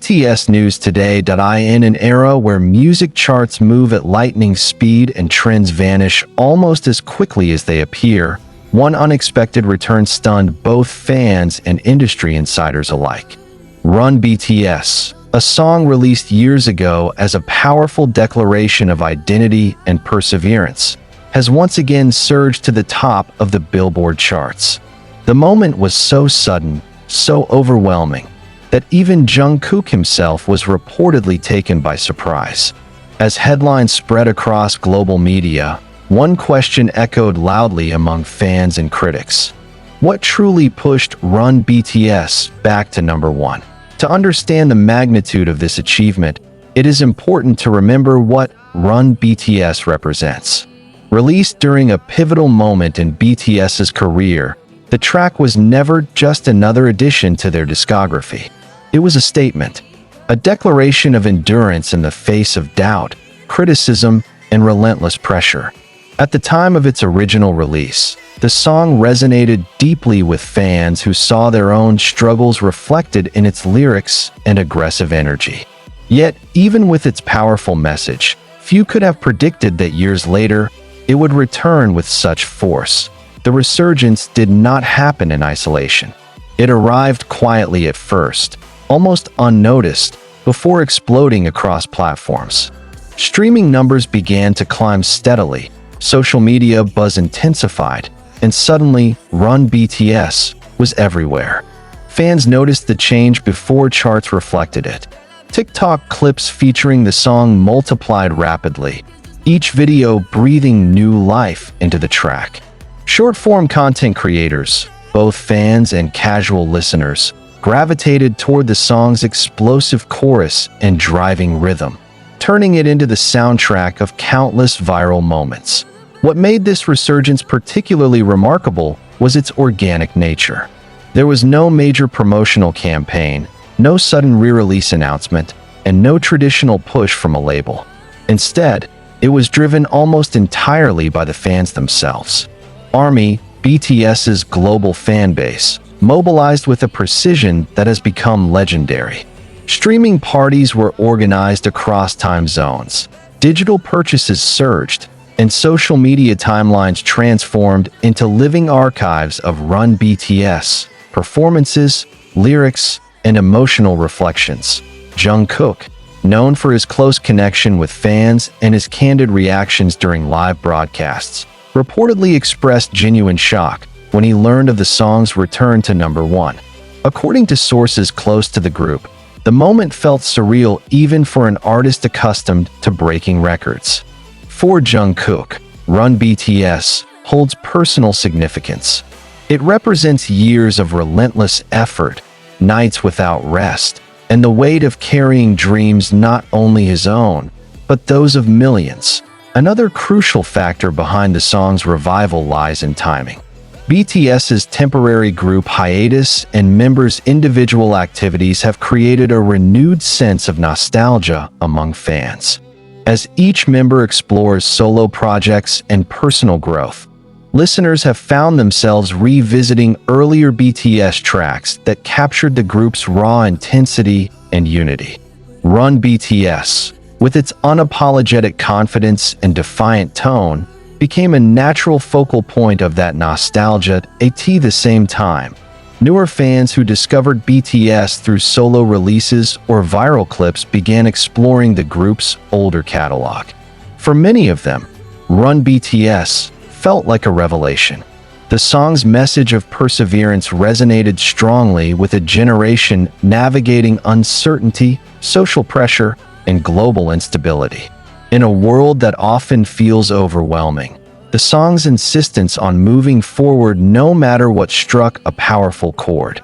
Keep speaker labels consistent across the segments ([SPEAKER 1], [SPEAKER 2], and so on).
[SPEAKER 1] BTS News Today. In an era where music charts move at lightning speed and trends vanish almost as quickly as they appear, one unexpected return stunned both fans and industry insiders alike. Run BTS, a song released years ago as a powerful declaration of identity and perseverance, has once again surged to the top of the Billboard charts. The moment was so sudden, so overwhelming, that even Jungkook himself was reportedly taken by surprise. As headlines spread across global media, one question echoed loudly among fans and critics. What truly pushed Run BTS back to #1? To understand the magnitude of this achievement, it is important to remember what Run BTS represents. Released during a pivotal moment in BTS's career, the track was never just another addition to their discography. It was a statement, a declaration of endurance in the face of doubt, criticism, and relentless pressure. At the time of its original release, the song resonated deeply with fans who saw their own struggles reflected in its lyrics and aggressive energy. Yet, even with its powerful message, few could have predicted that years later, it would return with such force. The resurgence did not happen in isolation. It arrived quietly at first, almost unnoticed, before exploding across platforms. Streaming numbers began to climb steadily, social media buzz intensified, and suddenly, Run BTS was everywhere. Fans noticed the change before charts reflected it. TikTok clips featuring the song multiplied rapidly, each video breathing new life into the track. Short-form content creators, both fans and casual listeners, gravitated toward the song's explosive chorus and driving rhythm, turning it into the soundtrack of countless viral moments. What made this resurgence particularly remarkable was its organic nature. There was no major promotional campaign, no sudden re-release announcement, and no traditional push from a label. Instead, it was driven almost entirely by the fans themselves. ARMY, BTS's global fan base, mobilized with a precision that has become legendary. Streaming parties were organized across time zones, digital purchases surged, and social media timelines transformed into living archives of Run BTS, performances, lyrics, and emotional reflections. Jungkook, known for his close connection with fans and his candid reactions during live broadcasts, reportedly expressed genuine shock when he learned of the song's return to #1. According to sources close to the group, the moment felt surreal even for an artist accustomed to breaking records. For Jungkook, Run BTS holds personal significance. It represents years of relentless effort, nights without rest, and the weight of carrying dreams not only his own, but those of millions. Another crucial factor behind the song's revival lies in timing. BTS's temporary group hiatus and members' individual activities have created a renewed sense of nostalgia among fans. As each member explores solo projects and personal growth, listeners have found themselves revisiting earlier BTS tracks that captured the group's raw intensity and unity. Run BTS, with its unapologetic confidence and defiant tone, became a natural focal point of that nostalgia. At the same time, newer fans who discovered BTS through solo releases or viral clips began exploring the group's older catalog. For many of them, Run BTS felt like a revelation. The song's message of perseverance resonated strongly with a generation navigating uncertainty, social pressure, and global instability. In a world that often feels overwhelming, the song's insistence on moving forward no matter what struck a powerful chord.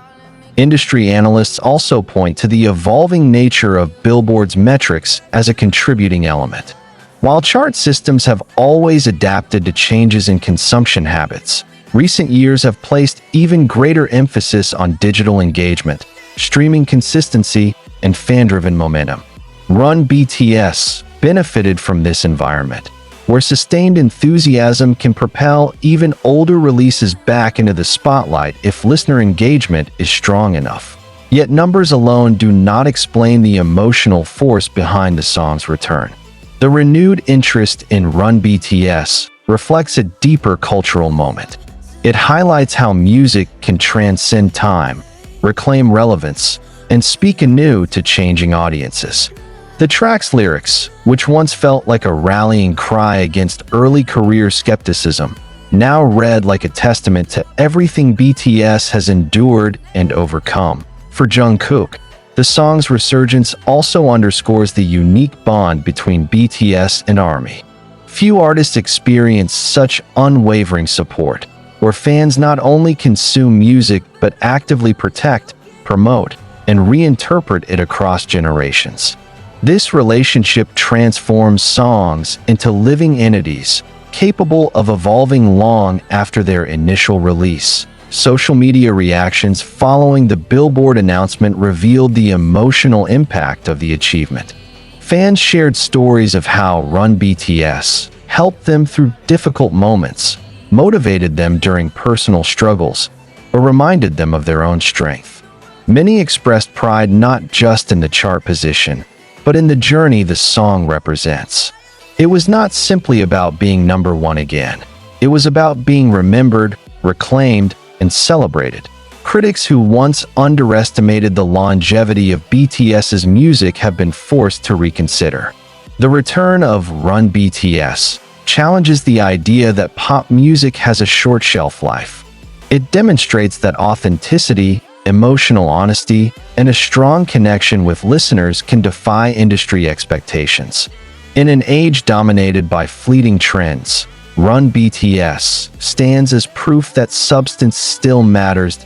[SPEAKER 1] Industry analysts also point to the evolving nature of Billboard's metrics as a contributing element. While chart systems have always adapted to changes in consumption habits, recent years have placed even greater emphasis on digital engagement, streaming consistency, and fan-driven momentum. Run BTS benefited from this environment, where sustained enthusiasm can propel even older releases back into the spotlight if listener engagement is strong enough. Yet numbers alone do not explain the emotional force behind the song's return. The renewed interest in Run BTS reflects a deeper cultural moment. It highlights how music can transcend time, reclaim relevance, and speak anew to changing audiences. The track's lyrics, which once felt like a rallying cry against early career skepticism, now read like a testament to everything BTS has endured and overcome. For Jungkook, the song's resurgence also underscores the unique bond between BTS and ARMY. Few artists experience such unwavering support, where fans not only consume music but actively protect, promote, and reinterpret it across generations. This relationship transforms songs into living entities, capable of evolving long after their initial release. Social media reactions following the Billboard announcement revealed the emotional impact of the achievement. Fans shared stories of how Run BTS helped them through difficult moments, motivated them during personal struggles, or reminded them of their own strength. Many expressed pride not just in the chart position, but in the journey the song represents. It was not simply about being number one again. It was about being remembered, reclaimed, and celebrated. Critics who once underestimated the longevity of BTS's music have been forced to reconsider. The return of Run BTS challenges the idea that pop music has a short shelf life. It demonstrates that authenticity, emotional honesty, and a strong connection with listeners can defy industry expectations. In an age dominated by fleeting trends, Run BTS stands as proof that substance still matters.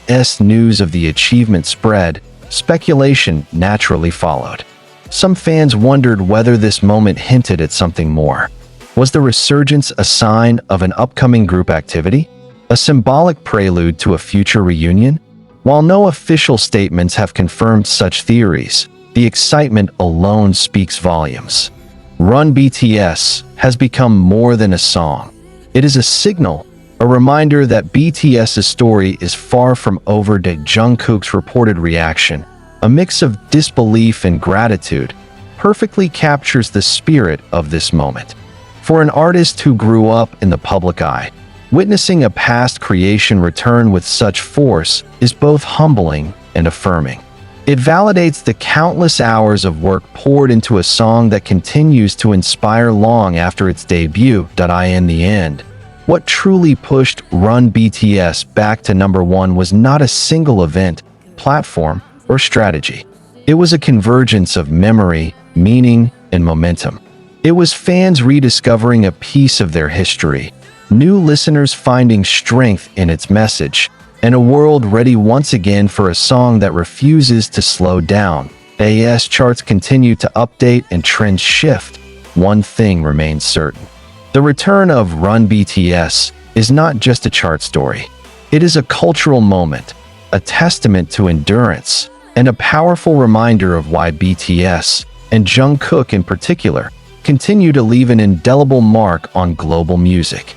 [SPEAKER 1] As news of the achievement spread, speculation naturally followed. Some fans wondered whether this moment hinted at something more. Was the resurgence a sign of an upcoming group activity? A symbolic prelude to a future reunion? While no official statements have confirmed such theories, the excitement alone speaks volumes. Run BTS has become more than a song. It is a signal, a reminder that BTS's story is far from over. Jungkook's reported reaction, a mix of disbelief and gratitude, perfectly captures the spirit of this moment. For an artist who grew up in the public eye, witnessing a past creation return with such force is both humbling and affirming. It validates the countless hours of work poured into a song that continues to inspire long after its debut. In the end, what truly pushed Run BTS back to number one was not a single event, platform, or strategy. It was a convergence of memory, meaning, and momentum. It was fans rediscovering a piece of their history, new listeners finding strength in its message, and a world ready once again for a song that refuses to slow down. As charts continue to update and trends shift, one thing remains certain. The return of Run BTS is not just a chart story. It is a cultural moment, a testament to endurance, and a powerful reminder of why BTS, and Jungkook in particular, continue to leave an indelible mark on global music.